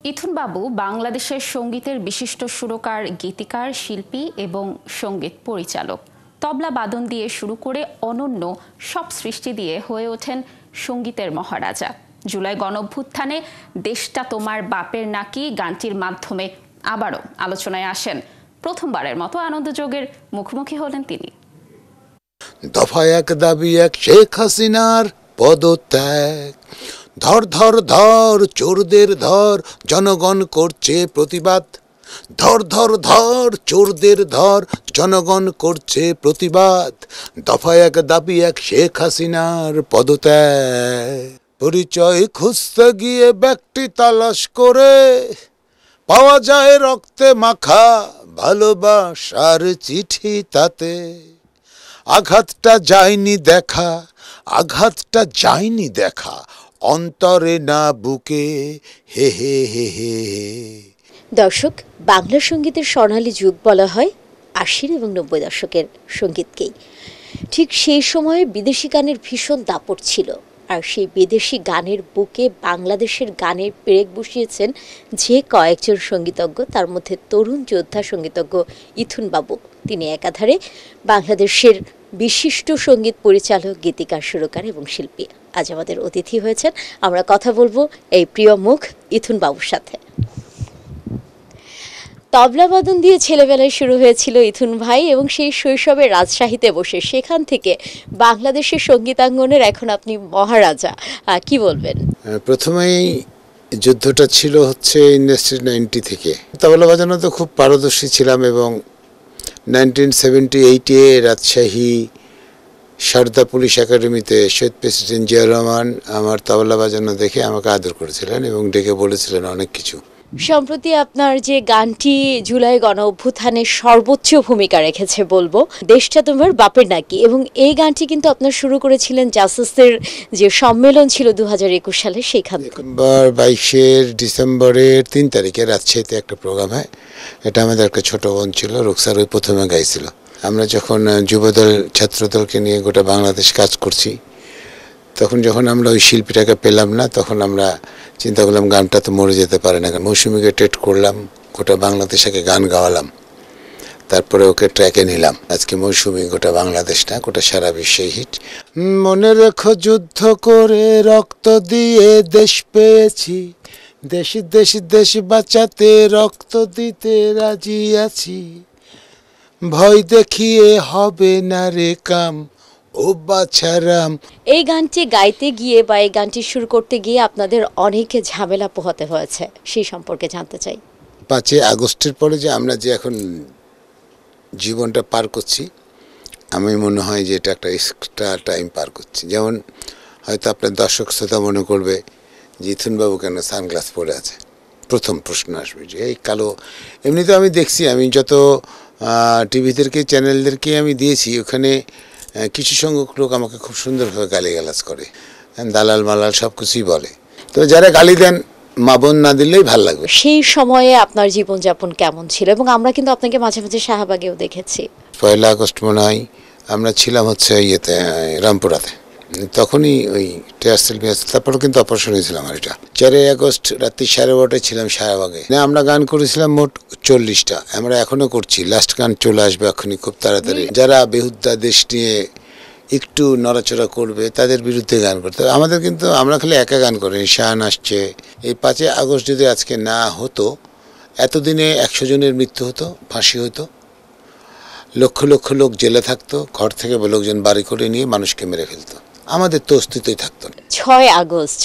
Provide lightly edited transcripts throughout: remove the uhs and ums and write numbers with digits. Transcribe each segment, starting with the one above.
ইথুন বাবু বাংলাদেশের সঙ্গীতের বিশিষ্ট সুরকার, গীতিকার, শিল্পী এবং সঙ্গীত পরিচালক। তবলা বাদন দিয়ে শুরু করে অনন্য সব সৃষ্টি দিয়ে হয়ে ওঠেন সঙ্গীতের মহারাজা। জুলাই গণঅভ্যুত্থানে দেশটা তোমার বাপের নাকি গানটির মাধ্যমে আবারও আলোচনায় আসেন। প্রথমবারের মতো আনন্দযোগের মুখোমুখি হলেন তিনি। দফা এক দাবি এক, শেখ হাসিনার পদত্যাগ। ধর ধর ধর চোরদের ধর, জনগণ করছে প্রতিবাদ। ধর ধর ধর চোরদের ধর, জনগণ করছে প্রতিবাদ। দফা এক দাবি এক, শেখ হাসিনার পদত্যাগ। পরিচয় খুঁজতে গিয়ে ব্যক্তি তালাশ করে পাওয়া যায় রক্তে মাখা ভালোবাসার চিঠি। তাতে আঘাতটা যায়নি দেখা, আঘাতটা যায়নি দেখা, অন্তরে না বুকে। হে হে হে হে। দর্শক, বাংলা সঙ্গীতের স্বর্ণালী যুগ বলা হয় ৮০ এবং ৯০ দশকের সঙ্গীতকেই। ঠিক সেই সময়ে বিদেশি গানের ভীষণ দাপট ছিল, আর সেই বিদেশি গানের বুকে বাংলাদেশের গানের পেরেক বসিয়েছেন যে কয়েকজন সঙ্গীতজ্ঞ, তার মধ্যে তরুণ যোদ্ধা সঙ্গীতজ্ঞ ইথুন বাবু। তিনি একাধারে বাংলাদেশের বিশিষ্ট সঙ্গীত পরিচালক, গীতিকার, সুরকার এবং শিল্পী। আজ আমাদের অতিথি হয়েছেন। আমরা কথা বলবো এই প্রিয় মুখ ইথুন বাবুর সাথে। তবলাবাদন দিয়ে ছেলেবেলায় শুরু হয়েছিল ইথুন ভাই, এবং সেই শৈশবে রাজশাহীতে বসে সেখান থেকে বাংলাদেশের সঙ্গীতাঙ্গনের এখন আপনি মহারাজা। কি বলবেন? প্রথমেই যুদ্ধটা ছিল হচ্ছে ইন্ডাস্ট্রি 90 থেকে। তবলা বাজানো তো খুব পারদর্শী ছিলাম, এবং 1978-এ রাজশাহী সারদা পুলিশ একাডেমিতে শহীদ প্রেসিডেন্ট জিয়াউর রহমান আমার তবলা বাজানো দেখে আমাকে আদর করেছিলেন এবং ডেকে বলেছিলেন অনেক কিছু। সম্প্রতি আপনার যে গানটি জুলাই গণ অভ্যুত্থানে সর্বোচ্চ ভূমিকা রেখেছে বলবো, দেশটা তোমার বাপের নাকি, এবং এই গানটি কিন্তু আপনার শুরু করেছিলেন জাসাসের যে সম্মেলন ছিল 2021 সালে, সেখান থেকে। 22 ডিসেম্বরের 3 তারিখে রাজশাহীতে একটা প্রোগ্রাম হয়। এটা আমাদের একটা ছোট বোন ছিল, রুকসার, ওই প্রথমে গাইছিল। আমরা যখন যুবদল ছাত্রদলকে নিয়ে গোটা বাংলাদেশ কাজ করছি, তখন যখন আমরা ওই শিল্পীটাকে পেলাম না, তখন আমরা চিন্তা করলাম গানটা তো মরে যেতে পারে না। মৌসুমীকে টেট করলাম, গোটা বাংলাদেশকে গান গাওয়ালাম, তারপরে ওকে ট্র্যাকে নিলাম। আজকে মৌসুমী গোটা বাংলাদেশ না, গোটা সারা বিশ্বে হিট। মনে রেখো যুদ্ধ করে রক্ত দিয়ে দেশ পেয়েছি, দেশ দেশ দেশ বাঁচাতে রক্ত দিতে রাজি আছি। ভয় দেখিয়ে হবে না রে কাম, ও বাছারাম। এই গানটি গাইতে গিয়ে বা এই গানটি শুরু করতে গিয়ে আপনাদের অনেক ঝামেলা পোহাতে হয়েছে, সেই সম্পর্কে জানতে চাই। 5 আগস্টের পরে যে আমরা যে এখন জীবনটা পার করছি, আমি মনে হয় যে এটা একটা এক্সট্রা টাইম পার করছি। যেমন হয়তো আপনার দর্শক শ্রোতা মনে করবে যে ইথুনবাবু কেন সানগ্লাস পরে আছে। প্রথম প্রশ্ন আসবে যে এই কালো। এমনিতে আমি দেখছি, আমি যত টিভিদেরকে, চ্যানেলদেরকে আমি দিয়েছি, ওখানে কিছু সংখ্যক লোক আমাকে খুব সুন্দরভাবে গালিগালাজ করে, দালাল মালাল সব কিছুই বলে। তো যারা গালি দেন, মা বোন না দিলেই ভাল লাগবে। সেই সময়ে আপনার জীবনযাপন কেমন ছিল? এবং আমরা কিন্তু আপনাকে মাঝে মাঝে শাহবাগেও দেখেছি। 1 আগস্ট মনে হয় আমরা ছিলাম হচ্ছে ইয়েতে, রামপুরাতে। তখনই ওই টেয়ারসেল মেয়াজ, তারপরেও কিন্তু অপারেশন হয়েছিল আমার। এটা 4 আগস্ট রাত্রি 12:30 ছিলাম শাহবাগে। আমরা গান করেছিলাম মোট 40টা। আমরা এখনো করছি, লাস্ট গান চলে আসবে এখনই খুব তাড়াতাড়ি। যারা বেহুদ্দা দেশ নিয়ে একটু নড়াচড়া করবে তাদের বিরুদ্ধে গান করতে হবে আমাদের। কিন্তু আমরা খালি একা গান করি, শান আসছে। এই 5 আগস্ট যদি আজকে না হতো, এতদিনে 100 জনের মৃত্যু হতো, ফাঁসি হতো, লক্ষ লক্ষ লোক জেলে থাকতো, ঘর থেকে লোকজন বাড়ি করে নিয়ে মানুষকে মেরে ফেলতো, আমাদের তো অস্তিত্বই থাকতো না। 6 আগস্ট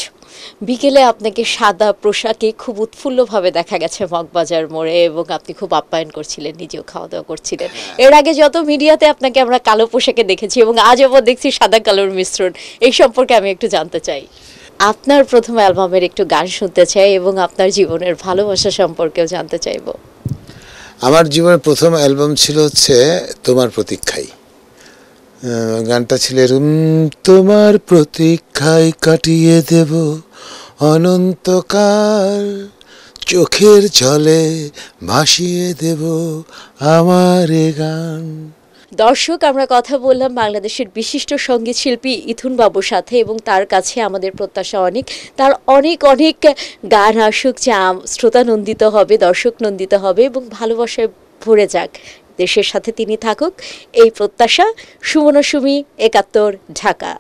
বিকেলে আপনাকে সাদা পোশাকে খুব উৎফুল্লভাবে দেখা গেছে মগবাজার মোড়ে, এবং আপনি খুব আপ্যায়ন করছিলেন, নিজেও খাওয়া দাওয়া করছিলেন। এর আগে যত মিডিয়াতে আপনাকে আমরা কালো পোশাকে দেখেছি, এবং আজ আবার দেখছি সাদা কালোর মিশ্রণ। এই সম্পর্কে আমি একটু জানতে চাই। আপনার প্রথম অ্যালবামের একটু গান শুনতে চাই, এবং আপনার জীবনের ভালোবাসা সম্পর্কেও জানতে চাইব। আমার জীবনের প্রথম অ্যালবাম ছিল হচ্ছে তোমার প্রতীক্ষায়। গানটা ছিল এরকম: তোমার প্রতীক্ষায় কাটিয়ে দেব অনন্তকাল, চোখের জলে ভাসিয়ে দেব আমার গান। দর্শক, আমরা কথা বললাম বাংলাদেশের বিশিষ্ট সঙ্গীত শিল্পী ইথুন বাবুর সাথে, এবং তার কাছে আমাদের প্রত্যাশা অনেক, তার অনেক অনেক গান আসুক যা শ্রোতা নন্দিত হবে, দর্শক নন্দিত হবে এবং ভালোবাসায় ভরে যাক। দেশের সাথে তিনি থাকুক, এই প্রত্যাশা। সুমনা সুমি, ৭১, ঢাকা।